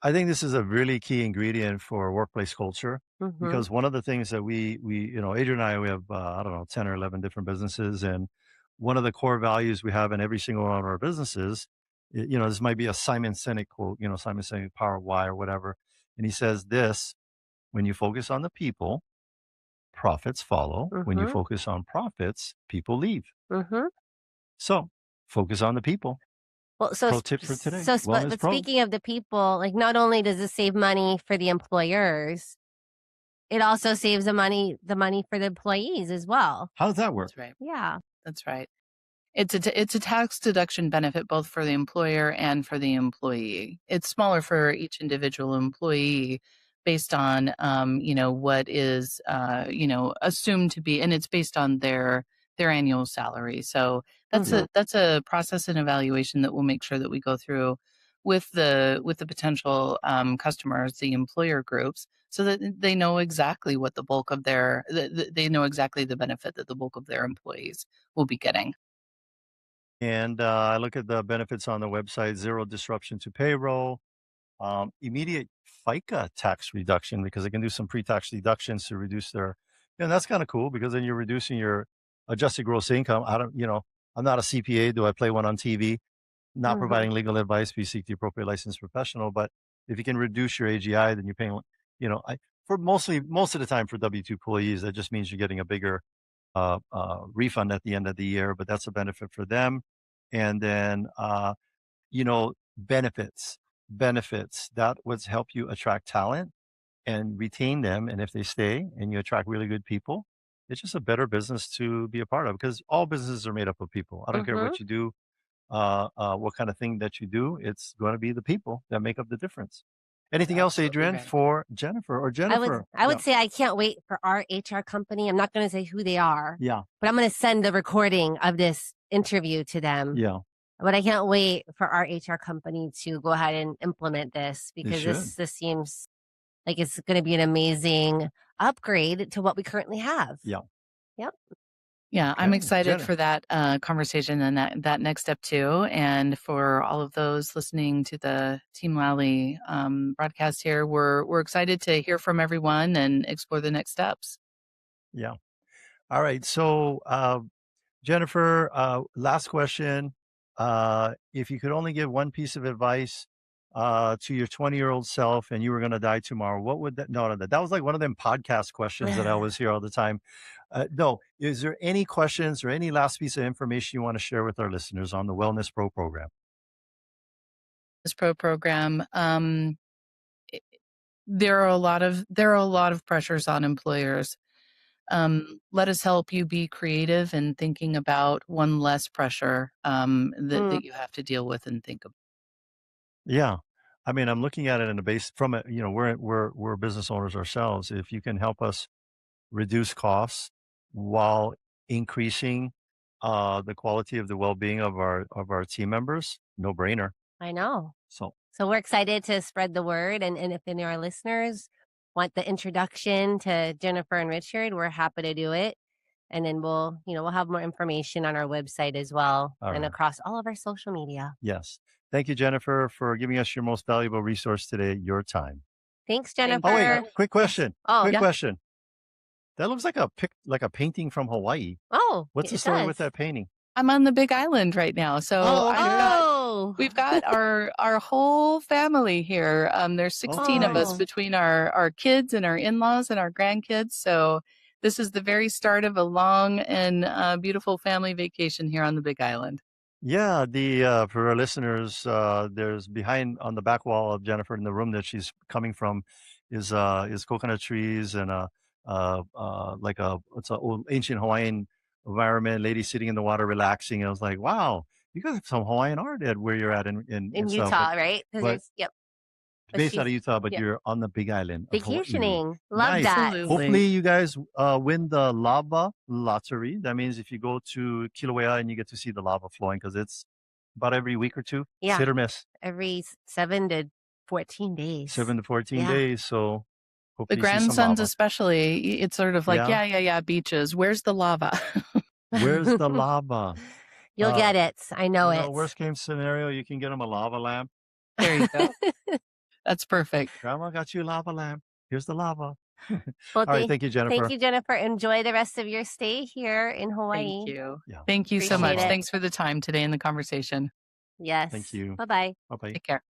Speaker 2: I think this is a really key ingredient for workplace culture, because one of the things that we Adrienne and I, we have, 10 or 11 different businesses. And one of the core values we have in every single one of our businesses, this might be a Simon Sinek quote, Simon Sinek, Power of Why or whatever. And he says this: when you focus on the people, profits follow. When you focus on profits, people leave. So focus on the people.
Speaker 1: Well, so
Speaker 2: pro tip for today.
Speaker 1: But speaking of the people, like not only does this save money for the employers, it also saves the money for the employees as well.
Speaker 2: How does that work?
Speaker 9: That's right.
Speaker 1: Yeah,
Speaker 9: that's right. It's a tax deduction benefit both for the employer and for the employee. It's smaller for each individual employee based on what is assumed to be, and it's based on their annual salary. So that's a process and evaluation that we'll make sure that we go through with the potential customers, the employer groups, so that they know exactly what the bulk of they know exactly the benefit that the bulk of their employees will be getting.
Speaker 2: And I look at the benefits on the website: zero disruption to payroll, immediate FICA tax reduction, because they can do some pre-tax deductions to reduce their, and that's kind of cool, because then you're reducing your adjusted gross income. I'm not a CPA. Do I play one on TV? Not providing legal advice. We seek the appropriate licensed professional. But if you can reduce your AGI, then you're paying, for most of the time for W-2 employees, that just means you're getting a bigger refund at the end of the year, but that's a benefit for them. And then, benefits, that would help you attract talent and retain them. And if they stay and you attract really good people, it's just a better business to be a part of, because all businesses are made up of people. I don't care what you do, what kind of thing that you do, it's going to be the people that make up the difference. Anything else, Adrienne, for Jennifer or Jennifer?
Speaker 1: I would say I can't wait for our HR company. I'm not going to say who they are.
Speaker 2: Yeah.
Speaker 1: But I'm going to send the recording of this interview to them.
Speaker 2: Yeah.
Speaker 1: But I can't wait for our HR company to go ahead and implement this, because this seems like it's going to be an amazing upgrade to what we currently have.
Speaker 2: Yeah.
Speaker 1: Yep.
Speaker 9: Yeah, I'm excited for that conversation and that next step too. And for all of those listening to the Team Lally broadcast here, we're excited to hear from everyone and explore the next steps.
Speaker 2: Yeah. All right. So, Jennifer, last question. If you could only give one piece of advice to your 20-year-old self and you were going to die tomorrow, what would that? No, that was like one of them podcast questions that I always hear all the time. No, is there any questions or any last piece of information you want to share with our listeners on the Wellness Pro program?
Speaker 9: This pro program, there are a lot of pressures on employers. Let us help you be creative in thinking about one less pressure that you have to deal with and think of.
Speaker 2: Yeah. I mean, I'm looking at it in the base from it, we're business owners ourselves. If you can help us reduce costs while increasing the quality of the well-being of our team members, no brainer.
Speaker 1: I know.
Speaker 2: So
Speaker 1: we're excited to spread the word. And if any of our listeners want the introduction to Jennifer and Richard, we're happy to do it. And then we'll have more information on our website as well and across all of our social media.
Speaker 2: Yes. Thank you, Jennifer, for giving us your most valuable resource today, your time.
Speaker 1: Thanks, Jennifer.
Speaker 2: Oh, wait, quick question. Question. That looks like a painting from Hawaii.
Speaker 1: Oh,
Speaker 2: what's the story with that painting?
Speaker 9: I'm on the Big Island right now, so we've got our whole family here. There's 16 of us between our kids and our in-laws and our grandkids. So this is the very start of a long and beautiful family vacation here on the Big Island.
Speaker 2: Yeah, for our listeners, there's behind on the back wall of Jennifer in the room that she's coming from is coconut trees and it's an old ancient Hawaiian environment, lady sitting in the water relaxing. And I was like, wow, you guys have some Hawaiian art at where you're at in
Speaker 1: Utah,
Speaker 2: stuff.
Speaker 1: right?
Speaker 2: Based out of Utah, but you're on the Big Island.
Speaker 1: Vacationing. Love
Speaker 2: nice.
Speaker 1: that.
Speaker 9: Absolutely.
Speaker 2: Hopefully you guys win the lava lottery. That means if you go to Kilauea and you get to see the lava flowing, because it's about every week or two.
Speaker 1: Yeah.
Speaker 2: Hit or miss.
Speaker 1: Every 7 to 14 days.
Speaker 2: 7 to 14 days. So
Speaker 9: the grandsons especially, it's sort of like, yeah, beaches. Where's the lava?
Speaker 2: Where's the lava?
Speaker 1: You'll get it. I know it.
Speaker 2: Worst case scenario, you can get them a lava lamp.
Speaker 9: There you go. That's perfect.
Speaker 2: Grandma got you a lava lamp. Here's the lava.
Speaker 1: Well,
Speaker 2: all right. Thank you, Jennifer.
Speaker 1: Thank you, Jennifer. Enjoy the rest of your stay here in Hawaii.
Speaker 9: Thank you.
Speaker 2: Yeah.
Speaker 9: Thank you so much.
Speaker 1: Appreciate it.
Speaker 9: Thanks for the time today and the conversation.
Speaker 1: Yes.
Speaker 2: Thank you.
Speaker 1: Bye-bye.
Speaker 2: Bye-bye.
Speaker 9: Take care.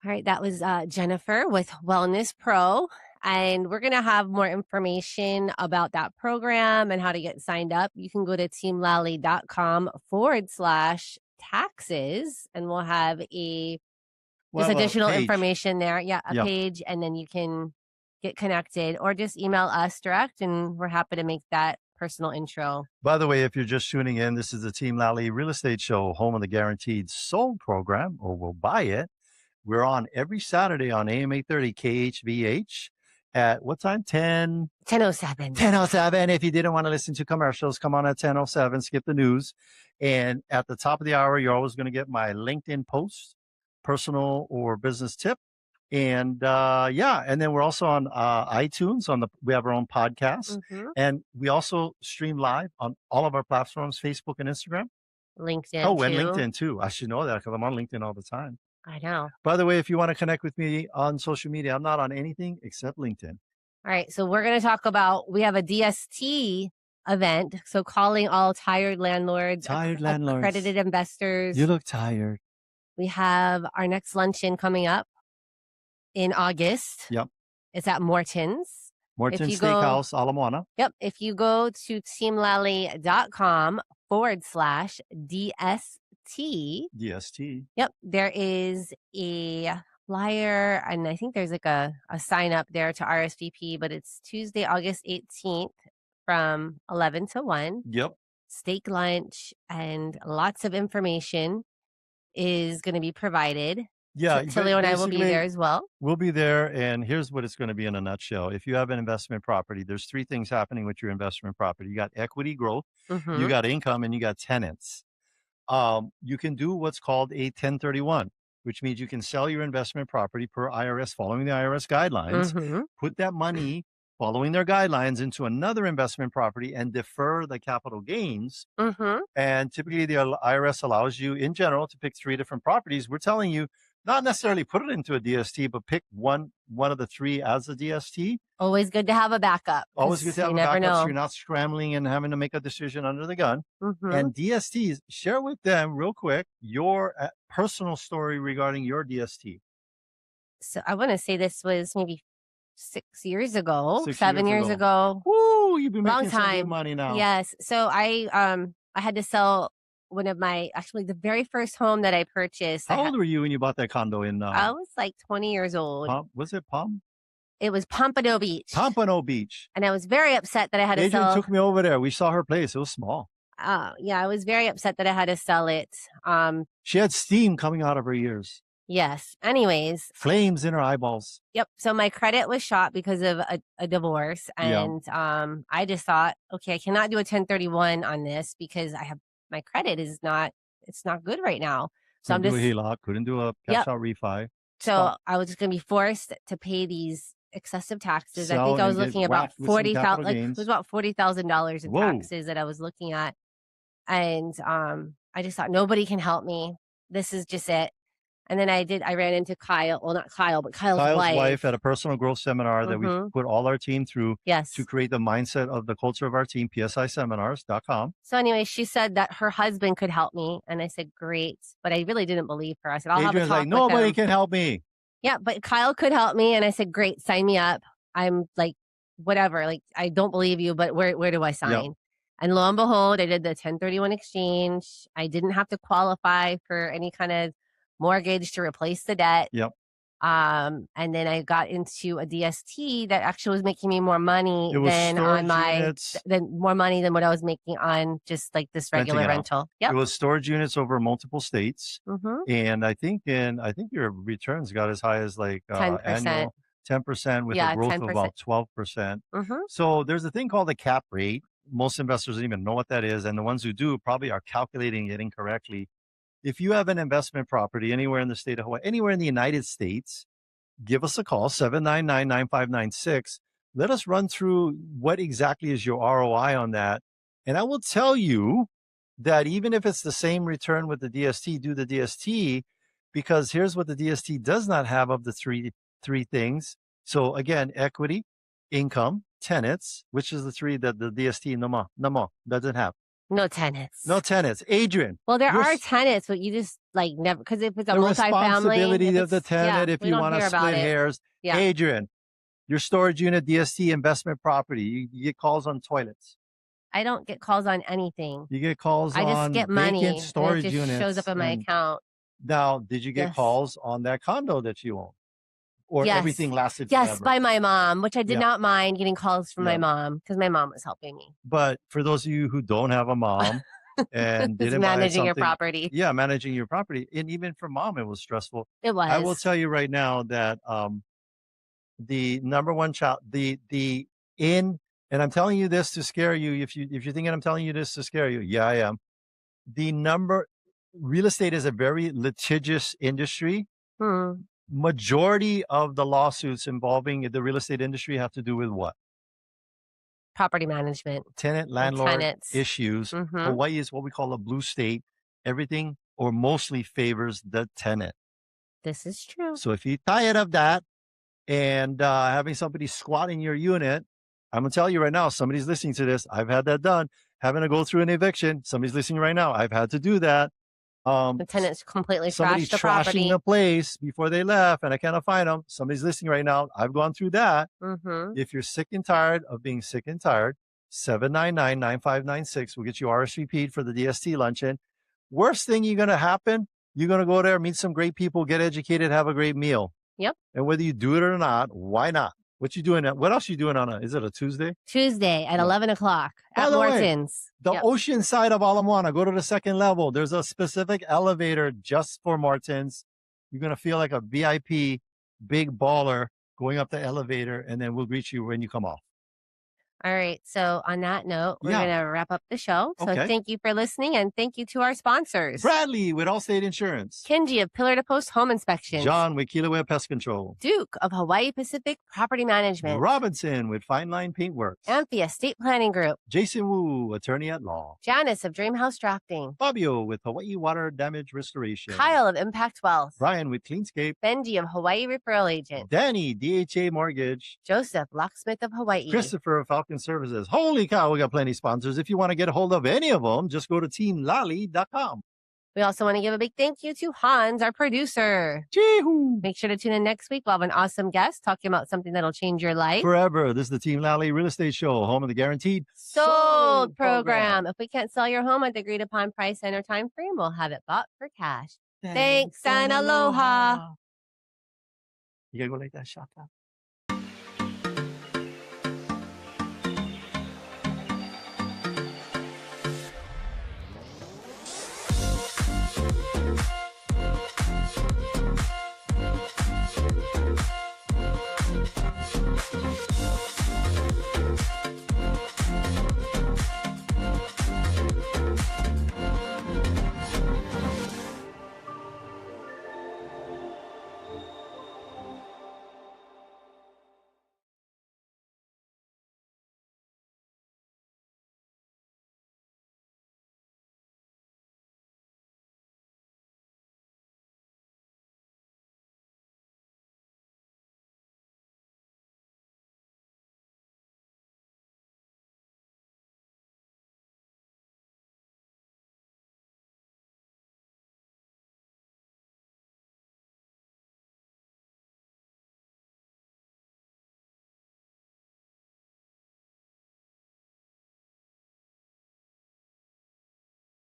Speaker 1: All right. That was Jennifer with Wellness Pro. And we're going to have more information about that program and how to get signed up. You can go to teamlally.com/taxes and we'll have additional information there. Yeah, a page, and then you can get connected or just email us direct, and we're happy to make that personal intro.
Speaker 2: By the way, if you're just tuning in, this is the Team Lally Real Estate Show, home of the Guaranteed Sold program, or we'll buy it. We're on every Saturday on AM 830 KHVH at what time? 10:07. 10:07. If you didn't want to listen to commercials, come on at 10:07, skip the news. And at the top of the hour, you're always going to get my LinkedIn post, personal or business tip. And and then we're also on iTunes. We have our own podcast, and we also stream live on all of our platforms, Facebook and Instagram.
Speaker 1: LinkedIn.
Speaker 2: Oh, and LinkedIn too. I should know that because I'm on LinkedIn all the time.
Speaker 1: I know.
Speaker 2: By the way, if you want to connect with me on social media, I'm not on anything except LinkedIn.
Speaker 1: All right. So we're going to talk about, we have a DST event. So calling all tired landlords, accredited investors.
Speaker 2: You look tired.
Speaker 1: We have our next luncheon coming up in August.
Speaker 2: Yep.
Speaker 1: It's at Morton's.
Speaker 2: Morton's Steakhouse, Ala Moana.
Speaker 1: Yep. If you go to teamlally.com/DST.
Speaker 2: DST.
Speaker 1: Yep. There is a flyer, and I think there's like a sign up there to RSVP, but it's Tuesday, August 18th from 11 to 1.
Speaker 2: Yep.
Speaker 1: Steak lunch and lots of information is going to be provided.
Speaker 2: Yeah.
Speaker 1: Attilio and I will be there as well.
Speaker 2: We'll be there. And here's what it's going to be in a nutshell. If you have an investment property, there's 3 things happening with your investment property. You got equity growth, you got income, and you got tenants. You can do what's called a 1031, which means you can sell your investment property per IRS, following the IRS guidelines, put that money following their guidelines into another investment property and defer the capital gains. And typically the IRS allows you in general to pick 3 different properties. We're telling you not necessarily put it into a DST, but pick one of the 3 as a DST.
Speaker 1: Always good to have a backup.
Speaker 2: Always good to have a backup, so you're not scrambling and having to make a decision under the gun. And DSTs, share with them real quick your personal story regarding your DST.
Speaker 1: So I want to say this was maybe 6 years ago, 7 years ago.
Speaker 2: Woo, you've been
Speaker 1: Long
Speaker 2: making some
Speaker 1: time.
Speaker 2: good money now.
Speaker 1: Yes. So I had to sell one of actually the very first home that I purchased.
Speaker 2: How old were you when you bought that condo in?
Speaker 1: I was like 20 years old.
Speaker 2: Was it Palm?
Speaker 1: It was Pompano Beach.
Speaker 2: Pompano Beach.
Speaker 1: And I was very upset that I had to
Speaker 2: Adrienne
Speaker 1: sell.
Speaker 2: took me over there. We saw her place. It was small.
Speaker 1: Yeah, I was very upset that I had to sell it.
Speaker 2: She had steam coming out of her ears.
Speaker 1: Yes. Anyways.
Speaker 2: Flames in her eyeballs.
Speaker 1: Yep. So my credit was shot because of a divorce. And I just thought, okay, I cannot do a 1031 on this because my credit is not good right now. So
Speaker 2: couldn't do a HELOC, couldn't do a cash out refi.
Speaker 1: So I was just going to be forced to pay these excessive taxes. I think I was looking about $40,000. It was about $40,000 in taxes that I was looking at, and I just thought nobody can help me. This is just it. And then I ran into Kyle. Well, not Kyle, but Kyle's wife
Speaker 2: at a personal growth seminar that we put all our team through to create the mindset of the culture of our team, psiseminars.com.
Speaker 1: So anyway, she said that her husband could help me. And I said, great. But I really didn't believe her. I said, I'll have a talk with him.
Speaker 2: Nobody can help me.
Speaker 1: Yeah, but Kyle could help me. And I said, great, sign me up. I'm like, whatever. Like, I don't believe you, but where do I sign? Yep. And lo and behold, I did the 1031 exchange. I didn't have to qualify for any kind of mortgage to replace the debt.
Speaker 2: Yep.
Speaker 1: And then I got into a DST that actually was making me more money than on more money than what I was making on just like this regular rental. Yep.
Speaker 2: It was storage units over multiple states. And I think your returns got as high as like
Speaker 1: 10%.
Speaker 2: Annual 10% with a growth 10%. Of about 12%. So there's a thing called the cap rate. Most investors don't even know what that is. And the ones who do probably are calculating it incorrectly. If you have an investment property anywhere in the state of Hawaii, anywhere in the United States, give us a call, 799-9596. Let us run through what exactly is your ROI on that. And I will tell you that even if it's the same return with the DST, do the DST, because here's what the DST does not have of the three things. So again, equity, income, tenants, which is the 3 that the DST no doesn't have.
Speaker 1: No tenants.
Speaker 2: No tenants. Adrienne.
Speaker 1: Well, there are tenants, but you just like never, because if it's a multifamily. The
Speaker 2: responsibility of the tenant, if you want to split hairs. Yeah. Adrienne, your storage unit, DST, investment property, you get calls on toilets.
Speaker 1: I don't get calls on anything.
Speaker 2: You get calls on
Speaker 1: I just get money.
Speaker 2: Storage
Speaker 1: and it just
Speaker 2: units.
Speaker 1: shows up in my account.
Speaker 2: Now, did you get calls on that condo that you own? Or everything lasted forever?
Speaker 1: Yes, by my mom, which I did not mind getting calls from my mom because my mom was helping me.
Speaker 2: But for those of you who don't have a mom and didn't
Speaker 1: managing your property.
Speaker 2: Yeah, managing your property. And even for mom, it was stressful.
Speaker 1: It was.
Speaker 2: I will tell you right now that the number one child, and I'm telling you this to scare you. If you're thinking I'm telling you this to scare you, yeah, I am. Real estate is a very litigious industry. Majority of the lawsuits involving the real estate industry have to do with what?
Speaker 1: Property management.
Speaker 2: Tenant, landlord issues. Hawaii is what we call a blue state. Everything or mostly favors the tenant.
Speaker 1: This is true.
Speaker 2: So if you're tired of that and having somebody squat in your unit, I'm going to tell you right now, somebody's listening to this. I've had that done. Having to go through an eviction. Somebody's listening right now. I've had to do that.
Speaker 1: The tenants completely
Speaker 2: somebody
Speaker 1: trashed the property.
Speaker 2: trashing the place before they left, and I cannot find them. Somebody's listening right now. I've gone through that. If you're sick and tired of being sick and tired, 799-9596 will get you RSVP'd for the DST luncheon. Worst thing you're going to happen, you're going to go there, meet some great people, get educated, have a great meal.
Speaker 1: Yep.
Speaker 2: And whether you do it or not, why not? What you doing? What else you doing is it a Tuesday?
Speaker 1: Tuesday at 11 o'clock at Morton's.
Speaker 2: The ocean side of Ala Moana, go to the second level. There's a specific elevator just for Morton's. You're going to feel like a VIP, big baller going up the elevator, and then we'll greet you when you come off.
Speaker 1: All right. So on that note, we're going to wrap up the show. So thank you for listening, and thank you to our sponsors.
Speaker 2: Bradley with Allstate Insurance.
Speaker 1: Kenji of Pillar to Post Home Inspections.
Speaker 2: John with Kilauea Pest Control.
Speaker 1: Duke of Hawaii Pacific Property Management.
Speaker 2: Robinson with Fine Line Paintworks.
Speaker 1: Amphi Estate Planning Group.
Speaker 2: Jason Wu, Attorney at Law.
Speaker 1: Janice of Dreamhouse Drafting.
Speaker 2: Fabio with Hawaii Water Damage Restoration.
Speaker 1: Kyle of Impact Wealth.
Speaker 2: Brian with Cleanscape.
Speaker 1: Benji of Hawaii Referral Agent.
Speaker 2: Danny, DHA Mortgage.
Speaker 1: Joseph, Locksmith of Hawaii.
Speaker 2: Christopher of Falcon Services. Holy cow, we got plenty of sponsors. If you want to get a hold of any of them, just go to teamlally.com.
Speaker 1: We also want to give a big thank you to Hans, our producer.
Speaker 2: Chee-hoo.
Speaker 1: Make sure to tune in next week. We'll have an awesome guest talking about something that'll change your life.
Speaker 2: Forever. This is the Team Lally Real Estate Show, home of the guaranteed
Speaker 1: sold program. If we can't sell your home at the agreed upon price and or time frame, we'll have it bought for cash. Thanks and aloha.
Speaker 2: You gotta go like that, Shoutouts.